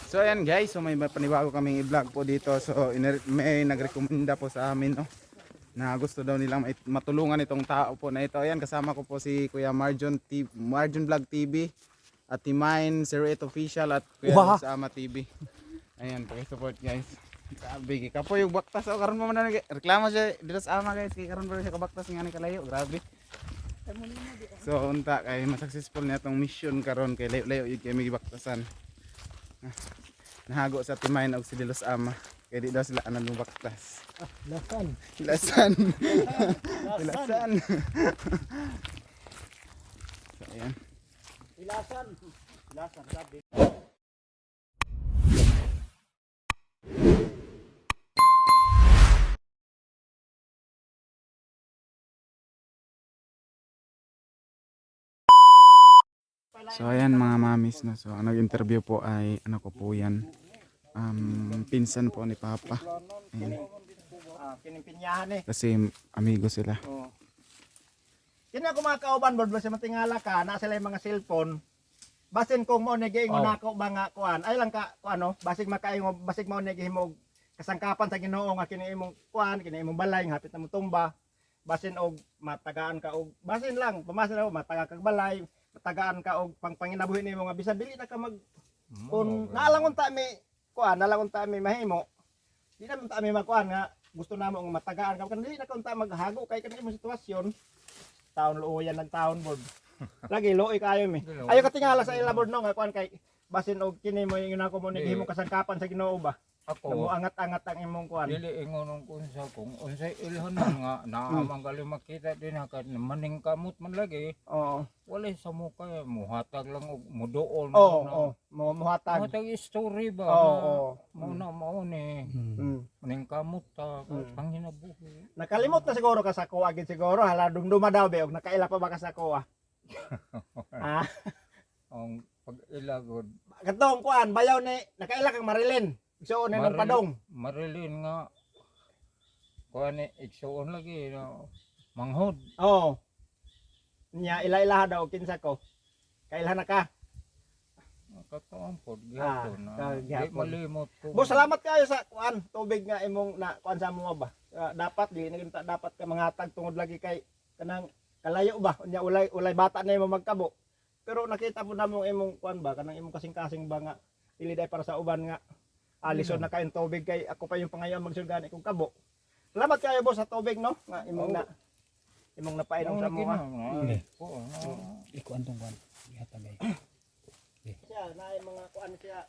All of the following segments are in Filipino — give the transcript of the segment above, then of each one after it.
So ayan guys, so may panibago kaming i-vlog po dito. So may nagrekomenda po sa amin, no, na gusto daw nilang matulungan itong tao po na ito. Ayan, kasama ko po si Kuya Marjon Vlog TV at Timain 08 Official at Kuya Sama TV. Ayan, paki-support guys. Grabe, kapo yung baktas. O karon mo man reklamo siya dito sa ama guys, kay karon pa siya kabaktas nga ni kalayo. Grabe. So unta kay masuccessful na itong mission karon kay layo-layo yung kay may baktasan. Nahago sa Timain og si Dilos Ama kay di daw sila anan baktas. Lasan. Ilasan. Ilasan. So ayan. Ilasan. Ilasan sabi. So ayan mga mamis, no. So ang nag-interview po ay ano ko po yan, pinsan po ni Papa. Ayan. Kinimpinyahan eh. Kasi amigo sila. Oh. Kini ako mga kauban board sa matingala ka na sila yung mga cellphone. Basin kung mo nagiingon ako ba nga kuan. Ay lang ka kuano, basig makaingo, basig mo nagihimog kasangkapan sa Ginoo nga kini imong kuan, kini imong balay hapit na mo tumba. Basin og matagaan ka og basin lang, pamasin ako mataga kag balay, matagaan ka og pangpanginabuhi nimo nga bisan dili na ka mag kun naalangon ta mi kuan, naalangon ta mi mahimo. Di na ta mi makuan nga gusto namo nga matagaan ka kan dili na ka unta maghago kay kanimo sitwasyon. Taon luoyan ng taon board. Lagi looy kayo mi. Ayo katingala sa ila board no nga kuan kay basin og kini mo yung nako mo nigihimo kasangkapan sa Ginoo ba. Ako Mo angat-angat ang imong kuan. dili ingon kung sa kung unsay ilhan nga naamang gali makita din ka maning kamot man lagi Oo. wala sa mo kay muhatag lang og muduol Oo, muhatag. muhatag story ba Oo. mo na mao ni maning kamot ta panginabuhi. Nakalimot na siguro ka sa kuha gid siguro hala dumduma daw be og nakaila pa ba ka sa kuha. Ah, Ang pag-ilagod katong kuan bayaw ni nakaila kang Marilyn. So ni nang padong. Marilyn nga kuan ni igsuon lagi no manghod. Oo. Nya ila-ila daw kinsa ko. Kaila na ka. Katuan pod gyapon na di gyapon. malimot ko. Bo salamat kayo sa kuan tubig nga imong na kuan sa mo ba. Dapat di na dapat ka mangatag tungod lagi kay kanang kalayo ba unya ulay bata na imong magkabo. Pero nakita po namo imong kuan ba kanang imong kasing-kasing ba nga dili day para sa uban nga alison na kayong tubig kay ako pa yung pangayon magsulgani kong kabo. Salamat kayo boss sa tubig no nga imong napainom sa mo. Ikuan tong kuan. Ihatagay. Siya na mga kuan siya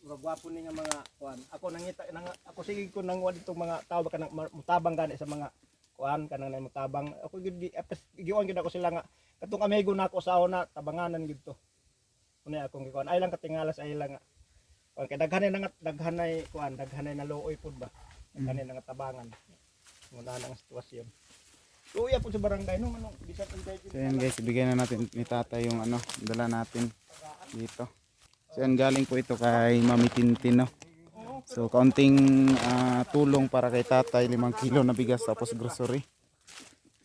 gwapo ni nga mga kuan. Ako nangita ako sige ko nang wad itong mga tao ba kanang mutabang gani sa mga kuan kanang mutabang. Ako gid giuon gid ako sila nga katong amigo na ako sa una tabanganan gid to. Una akong gikuan ay lang katingala sa ila nga. Okay, daghanay kuan, daghanay na looy pud ba. Daghanay na nga tabangan. Muna nang sitwasyon. Luya po sa barangay no ano, bisan So ayan guys, ibigay na natin ni Tata yung ano, dala natin dito. So ayan, galing po ito kay Mami Tintin, no. So kaunting tulong para kay Tatay, 5 kilo na bigas tapos grocery.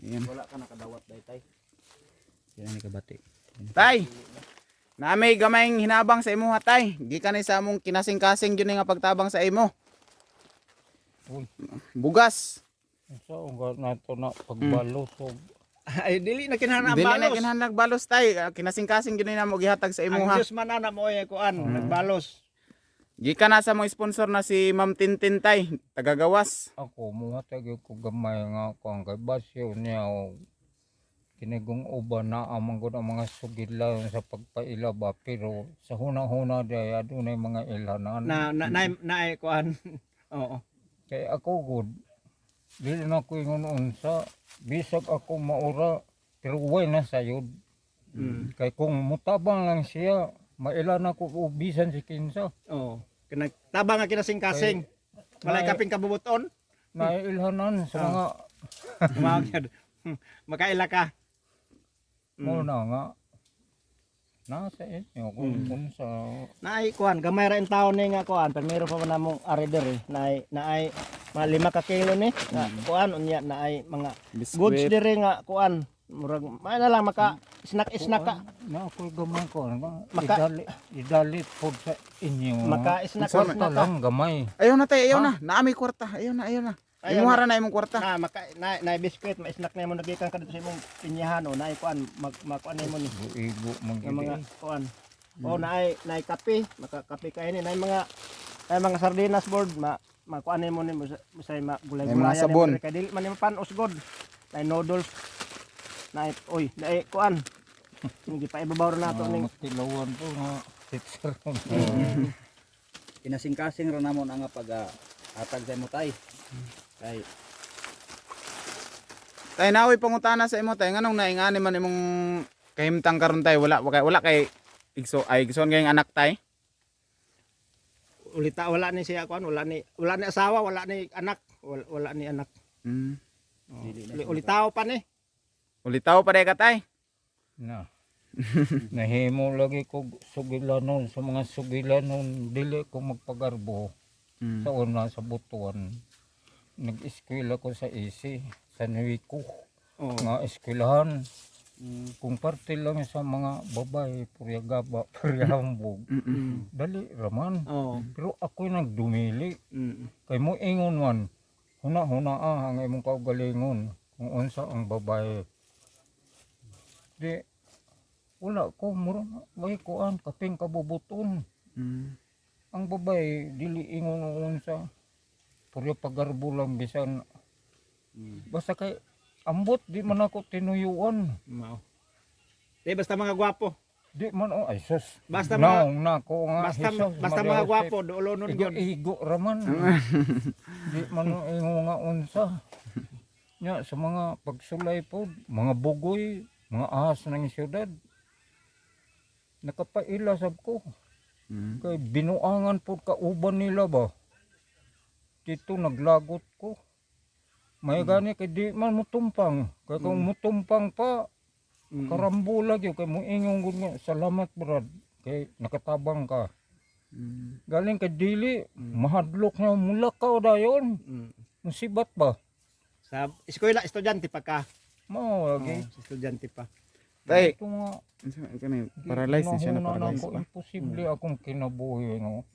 Ayan. wala ka nakadawat daytay. Yan ni kabati. Tay! Na may gamayng hinabang sa imo hatay. Gikan ni sa among kinasing-kasing gyud nga pagtabang sa imo. Bugas. So, nga nato na pagbalos og Ay dili na kinahanglan Dili na balos. kinahanglan balos tay. Kinasing-kasing gyud na mo gihatag sa imo Ang ha. Diyos man ana mo ay kuan, nagbalos. Gikan na sa mo sponsor na si Ma'am Tintin tay, tagagawas. ako muhatag ko gamay nga kung kay basyo niya og kinigong uban na amang gud ang mga sugidlaw sa pagpaila ba pero sa hunang-huna day adunay mga ilanan. Na ay kuan. Oo. Kay ako gud dili na ko ingon unsa bisag ako maura pero way na sayod. Kay kung mutabang lang siya maila na ko og bisan si kinsa. Oo. Tabang nga kinasing-kasing. Walay kaping kabubuton. Nailhanan sa mga Makaila makaila ka. mo na nga nasa inyo kung sa Naay kuan, gamay ra in taon ni nga kuan, pero meron pa man namong arider eh. Naay mga 5 ka kilo ni nga kuan unya naay mga goods Biskwit. dire nga kuan. Murag may na lang maka snack ka. Na ako'y gamay ko. Maka- Idali po sa inyo. Maka snack Kwarta ka. lang, gamay. Ayaw na tay, ayaw na. Naami kwarta. Ayaw na. Ayaw Imuhara na imong kwarta. Na maka na biscuit, may snack na mo nagikan ka dito sa imong pinyahan o na kuan makuan mo ni. Igo Nga mga magiging. kuan. O naay kape, makakape kay ni naay mga sardinas board makuan mo ni sa gulay-gulayan May mga sabon. kay dili man ni panos god. Naay noodles. Naay kuan. Hindi pa ibabaw na nato ning Matilawan po nga. Picture ko. Kinasing-kasing ra namon ang pag-atag sa imo tay. Kay Tay naoy pangutana sa imo tay nganong naingani man imong kahimtang karon tay wala kay igsoon kay anak tay. ulita wala ni siya kuan, wala ni asawa, wala ni anak, wala ni anak. Mm. Ulitaw pa ni. Ulitaw pa day ka tay. Na. Nahimo lagi ko sugilanon sa mga sugilanon dili ko magpagarbo Mm. sa una sa butuan. Nag-eskwela ko sa ISI sa Nuico. Oh. Nga eskwelahan. Kung parte lang sa mga babae, puryagaba, puryahambog. Mm. Dali raman. Oh. Pero ako'y nagdumili. Mm. Kay mo ingon man, huna-huna ang imong kaugalingon kung unsa ang babae. Di, wala ko, murang, way kuan, kaping kabubuton. Mm. Ang babae, dili ingon kung unsa. Puryo pagarbo lang bisan. Basta kay, ambot, di man ako tinuyuan. Mao. Basta mga gwapo. Di man, oh, ay sus. Basta mga Naong na ko nga. basta mga gwapo duolonon gyud. Igo raman. Di man o ingo nga unsa. Nya sa mga pagsulay po, mga bugoy, mga ahas ng siyudad. Nakapaila sab ko. Mm. Kay binuangan po kauban nila ba. Dito naglagot ko. May gani kay di man mutumpang. Kay kung mutumpang pa, karambulag yun. Kay muingong gud nga, salamat brad. Kay nakatabang ka. Mm. Galing kay dili, mahadlok na mulakaw dayon. Musibat ba? Sa eskwela estudyante pa ka. Mao lagi. Sa estudyante pa. Tay, Ito nga, kani paralyzed din siya na nahuna paralyzed ako, pa. imposible akong kinabuhi, no?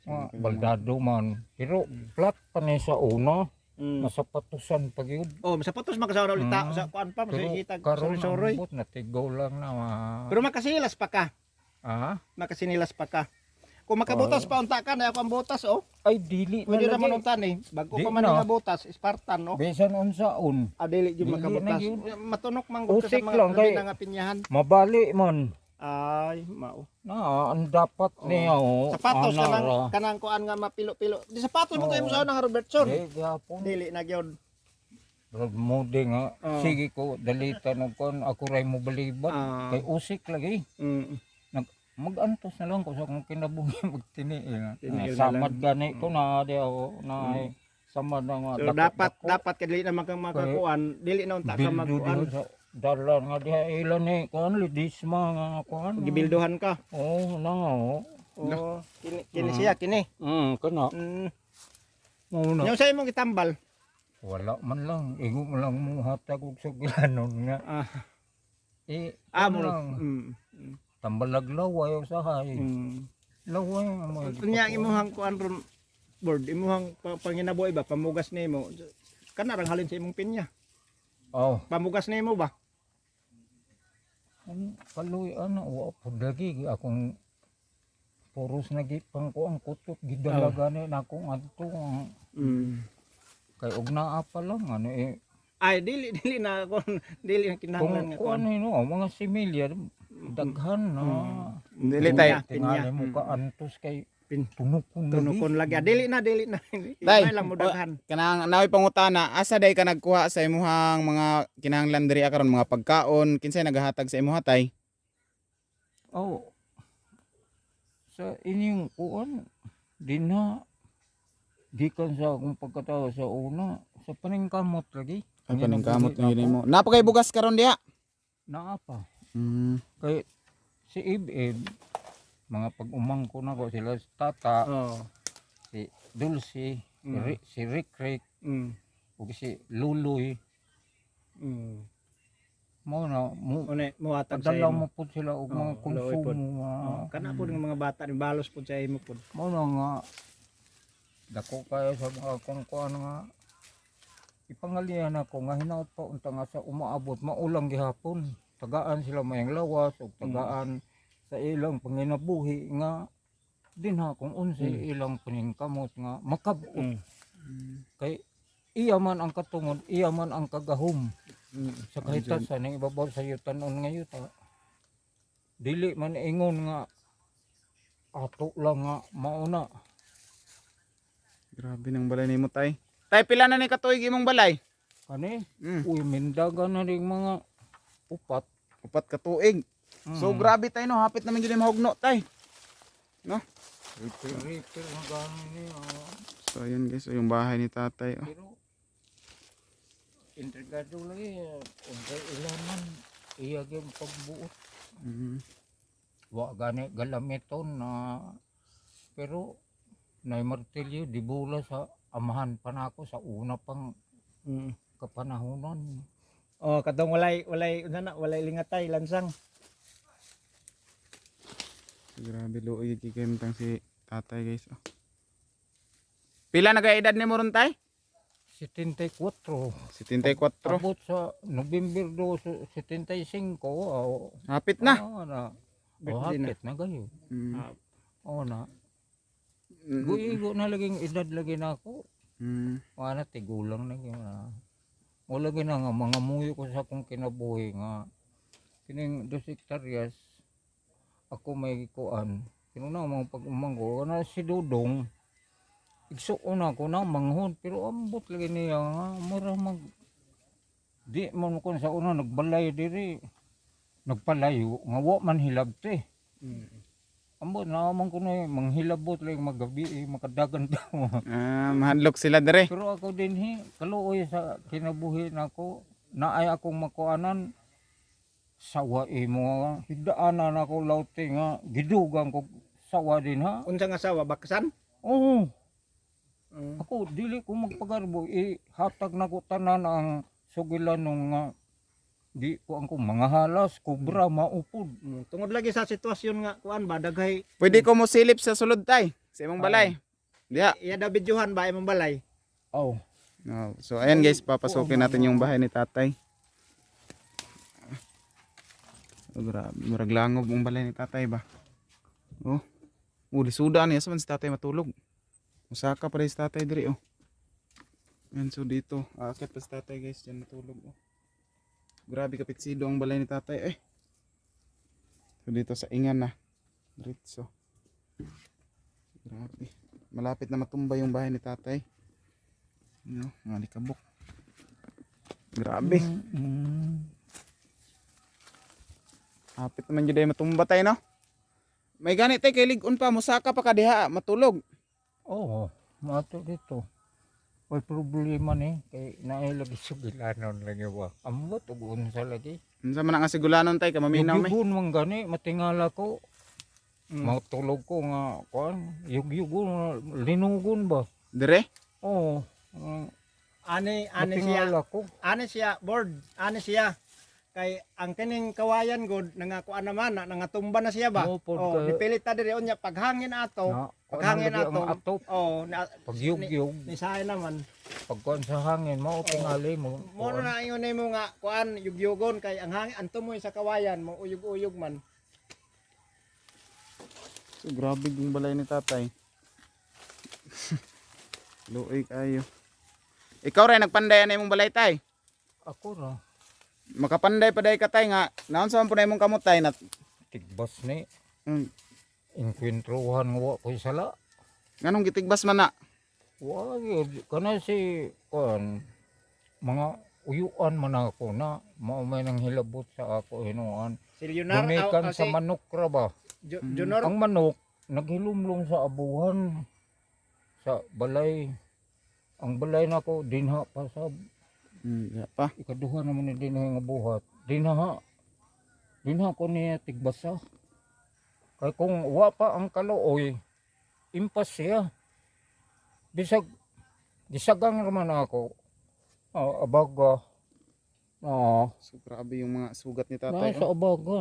Nga, baldado man. Pero flat pa niya sa una, nasa patusan pag yun. Oh, sa putos makasawa ulit sa kuan pa Pero masihitag karon sorry. ang bot, natigaw lang na. Pero makasinilas pa ka. Ah? Makasinilas pa ka. Kung makabutas pa unta ka na ako ang butas oh. Ay, dili na Pwede naman lagi. unta ni. Bago Di pa man na. nga butas, Spartan no. Besan unsaon. Dili jud Dili makabutas. na yun. Matunok man Usik gud ka sa mga lang, labi kay- na nga pinyahan. Mabali man. Ay, mao. Na, ang dapat niya, oh. Sapatos anara. kanang kuan nga mapilo-pilo. Di sapatos mo to imong sa nang Robertson. Di, gapon. Dili na gyud. Rod mode nga. Oo. Sige ko, dalita no kon ako ray mo balibat. Ah. Kay usik lagi. Mag-antos na lang ko sa kung kinabuhi magtiniil. Tiniil na Samad gani ko na di ako na samad na nga. So dako-dako. dapat dili na makakuan, dili na unta ka Bildo magkuan. diho sa dalan nga diha ilan ni kuan lidisma nga kuan. Gibilduhan ka. Oh, na oh. Oh, kini siya kini. Kana. Muna. Yung sa imong gitambal. Wala man lang. Igo mo lang mo hatag og sugilanon nga. Mo. lang. Tambalag laway o sahay. Laway mo. Unya imuhang kuan ron board, imuhang panginabuhi ba pamugas nimo. Kana rang halin sa imong pinya. Oh, Pamugas nimo ba? kaluy ano, wa po lagi akong puros nagi pangko ang kutot gidalaga ni nako adto kay og naa pa lang ano eh Ay dili na kon dili na kinahanglan nga kung kuan. ano no mga similya daghan na Dili tay. tingali mo ka antos kay Pin- tunukon Tunukon lagi. Dili na. Day, May lang mo daghan. Kanang naoy pangutana, asa day ka nagkuha sa imuhang mga kinahanglan diri karon mga pagkaon, kinsay nagahatag sa imuha tay? oh sa inyong kuan din na gikan sa akong pagkatawa sa una sa paningkamot lagi Ay paningkamot ng yun mo. Napakay bugas karon diha. naa pa Mm. kay si Ibib mga pag-umang ko na ko sila si Tata Oh. si Dulce si Rick Mm. ug si Luloy mo na Une muhatag sa padala imo. mo po sila og mga Oo, luoy pod. konsumo Kana po ng mga bata ni balos po sa imo po. mo na nga dako kayo sa mga kung kuan nga ipangalihan ako nga hinaut pa unta nga sa umaabot maulang gihapon tagaan sila mayang lawas ug tagaan sa ilang panginabuhi nga dinha kung unsa ilang paningkamot nga makab-ot kay iya man ang katungod iya man ang kagahom sa kahitasan ng ibabaw sa yutanon nga yuta dili man ingon nga ato lang nga mauna. Grabe ng balay nimo tay. Tay pila na ni katuig imong balay? Kani, Mm. uy, mindaga na rin mga upat. Upat ka tuig. So grabe tay no, hapit naman gyud mahugno tay. No? Repair na gano'n niya. So ayun guys, so, yung bahay ni tatay. Oh. Pero, intrigado lagi, unsay ilaman, iya yung pagbuot. Mhm. Wa gani galamiton na, pero, nay martilyo, di bula sa amahan pa na ako sa una pang kapanahonan. Oh, katong walay walay lingatay lansang. So, grabe luoy gigimtang si tatay guys. Oh. Pila na edad ni mo ron tay? 74. 74. Abot sa November 2, 75. Hapit na. Na. Birthday na. Hapit na kayo. Mm. Oo na. Mm. Guigo na laging edad lagi na ako. Mm. Wala tigulang na gina. Wala gina nga mga muyo ko sa akong kinabuhi nga. Kining 2 hektaryas ako may kuan. Kinuna mga pag-umanggo na si Dudong. Igsuon ako na manghod pero ambot lagi niya nga mura mag di man ko sa una nagbalay diri. Nagpalayo nga wa man hilabte. Ambot na man ko na manghilabot lang magabi makadagan daw. Mahadlok sila dire. Pero ako din kaluoy sa kinabuhi nako naay akong makuanan sawa mo higdaanan ako lawte nga gidugang ko sawa din ha. Unsa nga sawa bakasan? Oo. Ako dili ko magpagarbo hatag na ko tanan ang sugilan nung nga di ko ang mga halas kubra maupod. Tungod lagi sa sitwasyon nga kuan ba daghay Pwede ko mo silip sa sulod tay sa imong balay. Diha. iya da videohan ba imong balay? Oh. No. So ayan guys, papasukin natin yung bahay ni tatay. Oh, grabe, murag langob ang balay ni tatay ba. Oh. Lisudan niya sa man si tatay matulog. Musaka pa rin si tatay diri oh. Yan so dito, akit pa si tatay guys, diyan matulog oh. Grabe kapitsido ang balay ni tatay eh. So dito sa ingan na. Diretso. Grabe. Malapit na matumba yung bahay ni tatay. No, mga likabok. Grabe. Hapit naman jud ay matumba tay no. May ganit tay kay ligon pa musaka pa ka diha matulog. Oo, mato dito. May problema ni kay naay lagi sugilanon lagi ba. Ambot ug unsa lagi. Unsa man ang asigulanon tay ka maminaw may. Yugyugon man gani matingala ko. Matulog ko nga kuan, yugyugon linugon ba. Dire? Oo. Ani siya. Matingala ko. Ani siya board, ani siya. Kay ang kining kawayan god nangakuan naman nangatumba na siya ba? Oo, pod Oh, kay- nipilit ta diri unya paghangin ato. Na, Paghangin lagi ang ato. atop. Oh, Pagyugyug, ni say naman. pagkuan sa hangin, mao tingali mo. Mo na ingon nimo nga kuan yugyugon kay ang hangin anto mo sa kawayan mo uyug-uyug man. So, grabe yung balay ni tatay. Luoy kayo. Ikaw rin nagpanday na imong balay tay. Ako ra, Makapanday pa day ka tay nga. Naon sa man po na imong kamot tay na. tigbas ni. Mm. Inkwentruhan nga wa ko'y sala. Nganong gitigbas man na? Wa gyud kana si kuan mga uyuan man ako na mao may nang hilabot sa ako hinuan. Silyonar Gumikan sa manok ra ba. Junor Ang manok naghilumlong sa abuhan sa balay. Ang balay nako dinha pa sa Ya pa. ikaduha naman ni dinha nga buhat. Dinha ko niya tigbasa. Kay kung wa pa ang kaluoy, impas siya. Bisag gisagang raman ako. Abaga Oo. So grabe yung mga sugat ni Na tatay. sa Oh. abaga,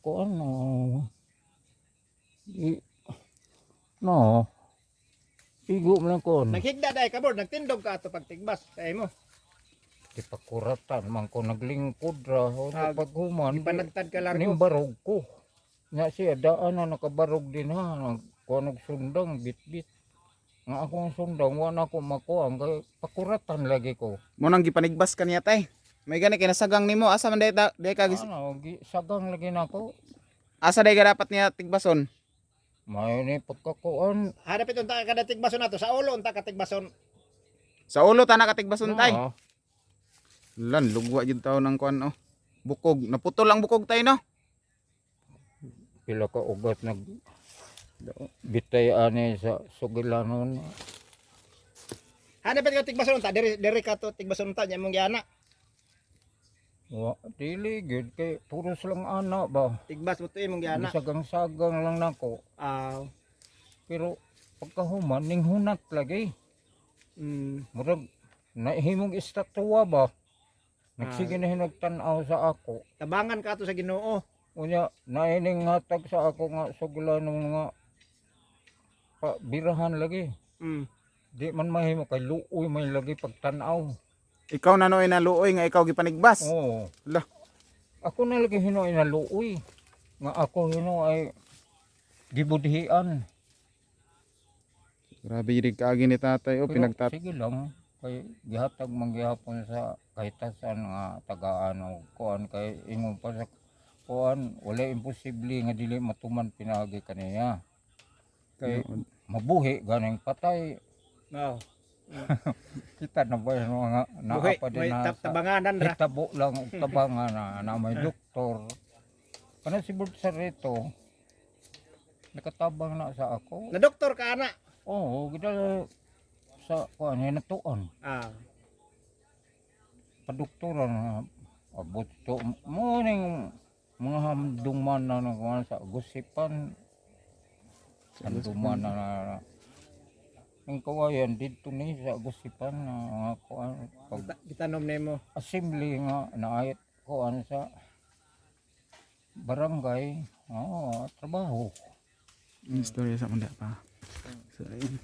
ko ano. No. Igo man ko. Naghigda dai ka bor, nagtindog ka ato pagtigbas kay mo. Di pakuratan man ko naglingkod ra. O Ah, paghuman. Ipanagtad ka largo. Nimbarog ko. Nga siya daan na nakabarog din ha. Kuanog sundang bitbit. Nga akong sundang wala ko makuha. Kaya pakuratan lagi ko. Mo nang gipanigbas ka niya tay. May gani kinasagang nimo asa man day ka Ano, sagang lagi na ko. asa day ka dapat niya tigbason. May ni pagkakuan. Hanap itong ta kada tigbason nato sa ulo unta ka tigbason. Sa ulo ta nakatigbason tay. Na, Lan lugwa jud taw ng kuan oh. Bukog, naputol ang bukog tay no. pila ka ugat nag bitay ani sa sugilanon. Hanap itong tigbason unta diri ka to tigbason unta nya mong giana. Wa dili gid kay puros lang ana ba. Tigbas mo to imong giana. Sagang-sagang lang nako. Ah, Pero pagkahuman ning hunat lagi. Murag nahimong istatwa ba. Nagsige na hinagtan-aw sa ako. tabangan ka to sa Ginoo. Unya naining hatag sa ako nga sugilan ng mga birahan lagi. Mm. Di man mahimo kay luoy may lagi pagtan-aw. Ikaw na noy naluoy nga ikaw gipanigbas. Oo. Lah. Ako na lagi hinoy na luoy. Nga ako hinoy ay gibudhian. Grabe jud kaagi ni tatay oh Pero pinagtat. sige lang. Kay gihatag man gihapon sa kahitasan nga tagaan o kuan kay ingon pa sa kuan wala imposible nga dili matuman pinagi kaniya. Kay mabuhi ganing patay. Wow. Kita na ba yung mga Buhi, naapa din may na sa tabanganan ra. hitabo lang og tabangan na may doktor. Kana si Bulsa rito nakatabang na sa ako. Na doktor ka ana. Oo, kita sa kuan natuon. Ah. Padoktoran na abot to mo ning mga hamduman na kuan sa gusipan. Hamduman na ang kawayan dito ni sa gusipan na mga kuan pag Gitanom nimo. assembly nga naayat kuan sa barangay. Trabaho. Yung istorya sa manda pa. So ayun.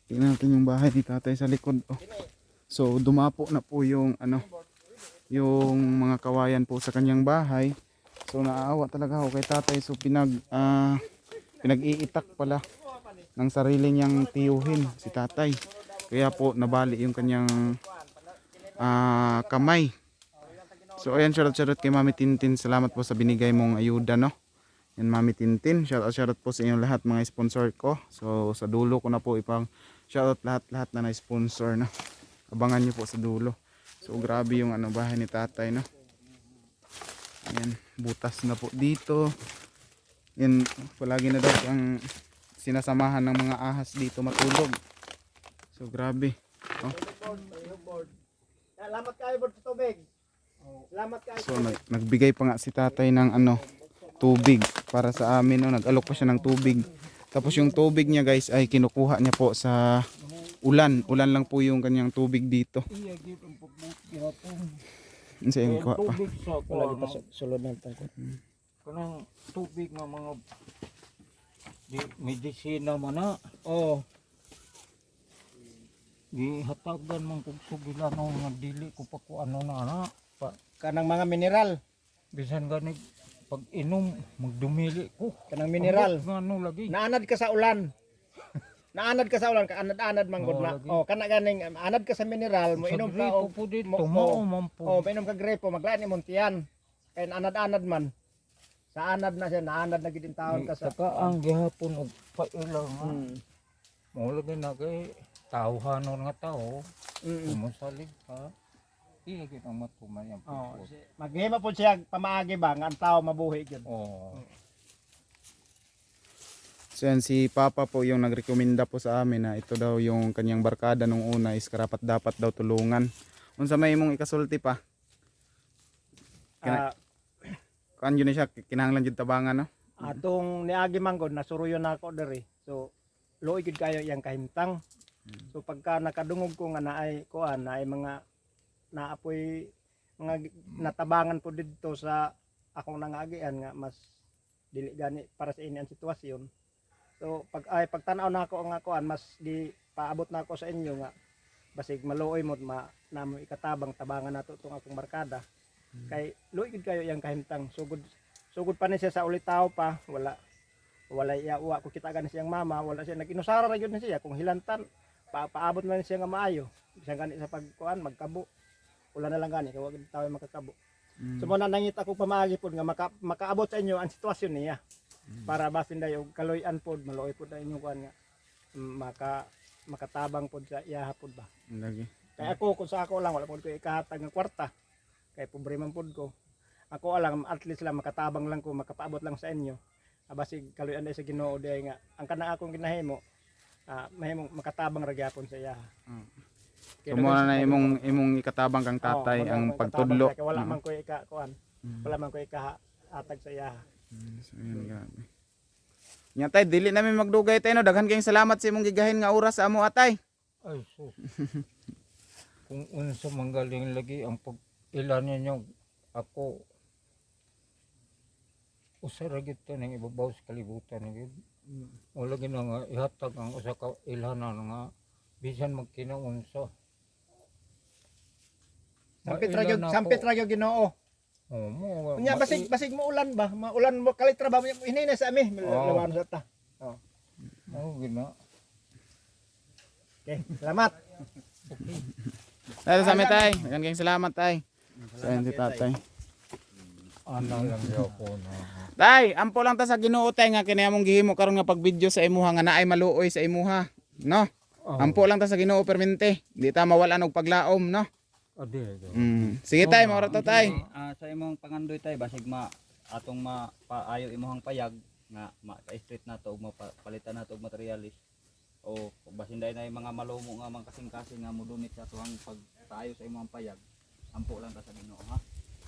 Tingnan natin yung bahay ni tatay sa likod oh. So dumapo na po yung ano yung mga kawayan po sa kanyang bahay. So naawa talaga ako kay tatay so pinag-iitak pala ng sarili niyang tiyuhin si tatay. Kaya po nabali yung kanyang kamay. So ayan, shoutout kay Mami Tintin. Salamat po sa binigay mong ayuda no. Yan Mami Tintin. Shoutout po sa inyong lahat mga sponsor ko. So sa dulo ko na po ipang shoutout lahat na na-sponsor no. Abangan niyo po sa dulo. So grabe yung bahay ni tatay no. Ayan, butas na po dito. Yan palagi na daw ang sinasamahan ng mga ahas dito matulog. So grabe. Oh. Salamat kayo bro sa tubig. Salamat kayo. So nagbigay pa nga si tatay ng tubig para sa amin no. Nag-alok pa siya ng tubig. Tapos yung tubig niya guys ay kinukuha niya po sa ulan. Ulan lang po yung kanyang tubig dito. Iya gid ang pagbukihapon. Ano yung kuha pa? Tubig sa Wala kuan. pa sulod ng tangkot. Kanang tubig nga mga medisina man na. Oh, Gihatagan man kog sugilan nga dili ko pa ko ano na ana. kanang mga mineral, Bisan gani pag inom magdumili ko. kanang mineral. Ambot nga ano lagi. Naanad ka sa ulan. Naanad ka sa ulan, kaanad-anad man gud na. lagi. Oh, kana ganing anad ka sa mineral, mo Sa inom ka gripo og po dito, mo- mao oh, man po. oh, mainom ka grepo, maglaan ni montian. Kay anad-anad man. Sa anad na siya, naanad na gid in taon ka sa. Saka ang gihapon og pailang nga. Mm. Mao lagi na kay tawhanon nga tao. Mm. Kumusalig ka. Iya gid ang matuman yang Oh, pupot. maghima po siya pamaagi ba nga ang tao mabuhi gyud. Oh. So yan si Papa po yung nagrekomenda po sa amin na ito daw yung kanyang barkada nung una is karapat dapat daw tulungan. Unsa may imong ikasulti pa? Ah, Kuan yun na siya kinahanglan jud tabangan no. atong niagi manggod nasuruyon na ako diri. So luoy gid kayo iyang kahimtang. So pagka nakadungog ko nga naay kuan naay mga naapoy mga natabangan po dito sa akong nangagian nga mas dili gani para sa ini ang sitwasyon. So pagtanaw na ako nga kuan mas di paabot na ako sa inyo nga basig maluoy mo namo ikatabang tabangan nato tong akong barkada. Kay luoy gid kayo yang kahimtang sugod pa ni siya sa ulitaw pa wala iya ko kita gani siyang mama wala siya nag-inusara ra gyud na siya kung hilantan paabot man siya nga maayo bisan gani sa pagkuan magkabo wala na lang gani kay wa gid tawo makakabo. So mo na nangita ko pamaagi pod nga makaabot sa inyo ang sitwasyon niya para basin dayo kaloy-an pod maluoy pod na inyo kuan nga makatabang pod sa iya pod ba. Lagi. Kay ako kung sa ako lang wala pod ko ikahatag nga kwarta kay pobre man pod ko. Ako alam at least lang makatabang lang ko makapaabot lang sa inyo. Basig kaloy-an sa Ginoo diay nga ang kana akong ginahimo mahimong makatabang ra gyapon sa iya. So mo na imong ikatabang kang tatay ang pagtudlo. Kaya wala man ko ika-kuan. Wala man ko ika-atag sa iya. So yun, grabe. Nya tay dili namin magdugay tay no daghan kayong salamat sa imong gigahin nga oras sa amo atay. Ay sus. Kung unsa manggaling lagi ang pag-ilan ninyo ako usara gid to ning ibabaw sa kalibutan gid. Wala gid nga ihatag ang usa ka ilhanan nga bisan magkinaunsa. Sampit ra gyud Ginoo. Oh, mo. Unya basig mo ulan ba? Maulan mo kalitra ba hinina sa ami lawan sa ta. Oh. Oh, gina. Okay, salamat. Tay sa amin tay. Daghan kayong salamat tay. Sa inyo si tatay. Ana lang ako na. Tay, ampo lang ta sa Ginoo tay nga kini among gihimo karon nga pag-video sa imuha nga naay maluoy sa imuha, no? Ampo lang ta sa Ginoo permente. Di ta mawalan og paglaom, no? Ade. Sige tay, mao ra to tay. Sa imong pangandoy tay basig atong mapaayo imong payag nga maka-street nato ug mapalitan nato og materialis o basin day na mga malumo nga mga kasing-kasing nga modunit sa tuwang pagtaayo sa imong payag. Ampo lang ta sa Ginoo ha.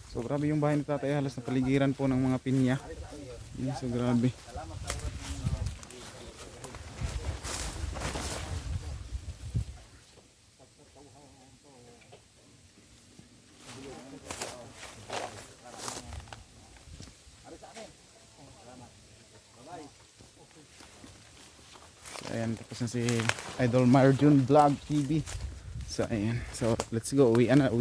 So grabe yung bahay ni tatay, halos na paligiran po ng mga pinya. So grabe. So, ayan, tapos na si Idol Marjun Vlog TV. So ayan, so let's go, uwi na.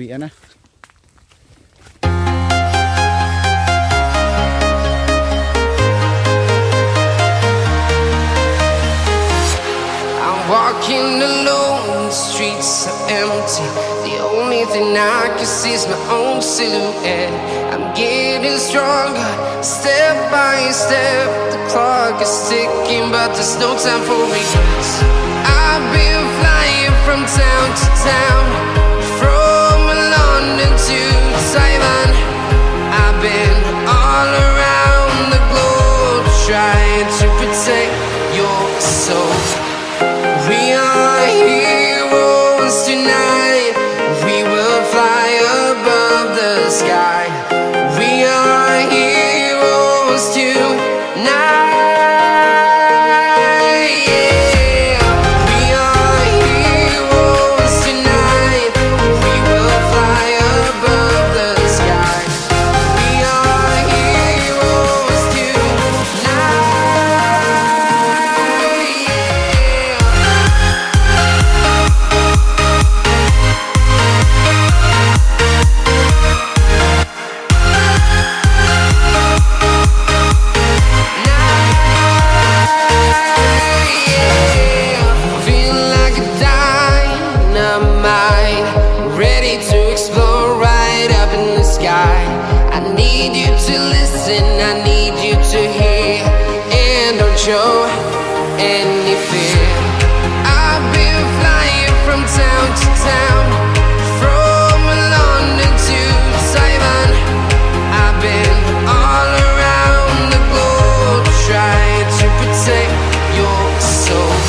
Walking alone, the streets are empty. The only thing I can see is my own silhouette. I'm getting stronger, step by step. The clock is ticking, but there's no time for regrets. I've been flying from town to town, from London to Taiwan. I've been all around the globe, trying to protect your soul. We are heroes tonight. We will fly above the sky. We are heroes tonight. Yeah. We are heroes tonight. We will fly above the sky. We are heroes tonight. Feel like a dynamite, ready to explode right up in the sky. I need you to listen, I need you to hear, and don't show any fear. I've been flying from town to town, from London to Taiwan. I've been all around the globe, trying to protect your soul.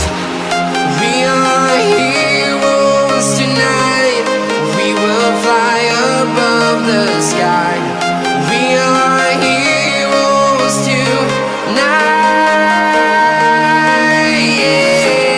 We are heroes tonight. We will fly above the sky. We are heroes tonight. Yeah.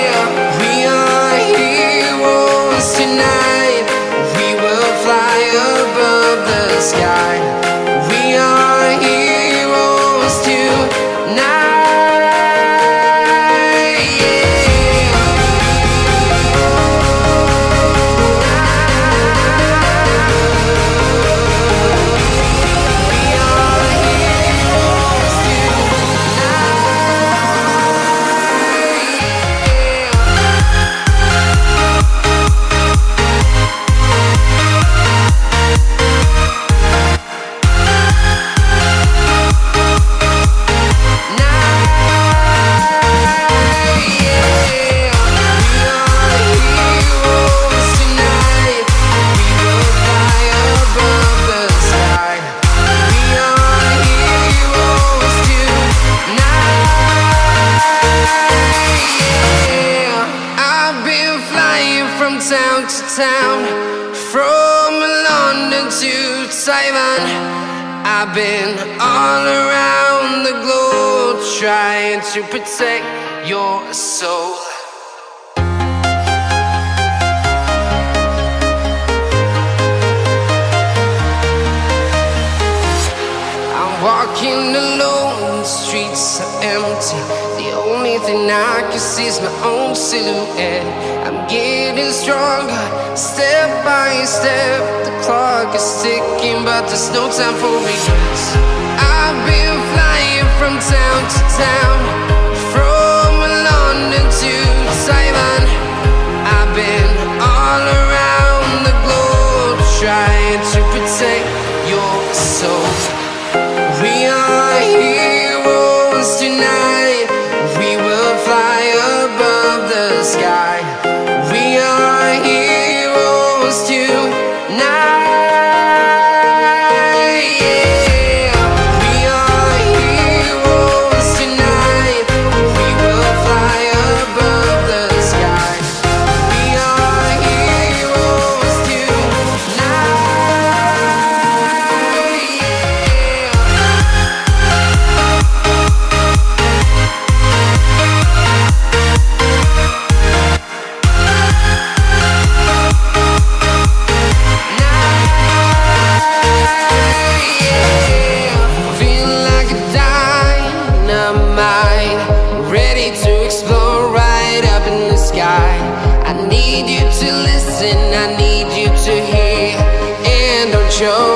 town to town, from London to Taiwan. I've been all around the globe trying to protect your soul. I'm walking alone, the streets are empty. The only thing I can see is my own silhouette. I'm getting stronger, step by step. The clock is ticking, but there's no time for regrets. I've been flying from town to town, from London to Taiwan. I've been all around the globe trying to protect your soul. We are heroes tonight. We will fly above the sky. We are heroes tonight. Yeah. We are heroes tonight. We will fly above the sky. We are heroes tonight. Yeah. Feel like a dynamite, ready to explode right up in the sky. I need you to listen, I need you to hear, and don't show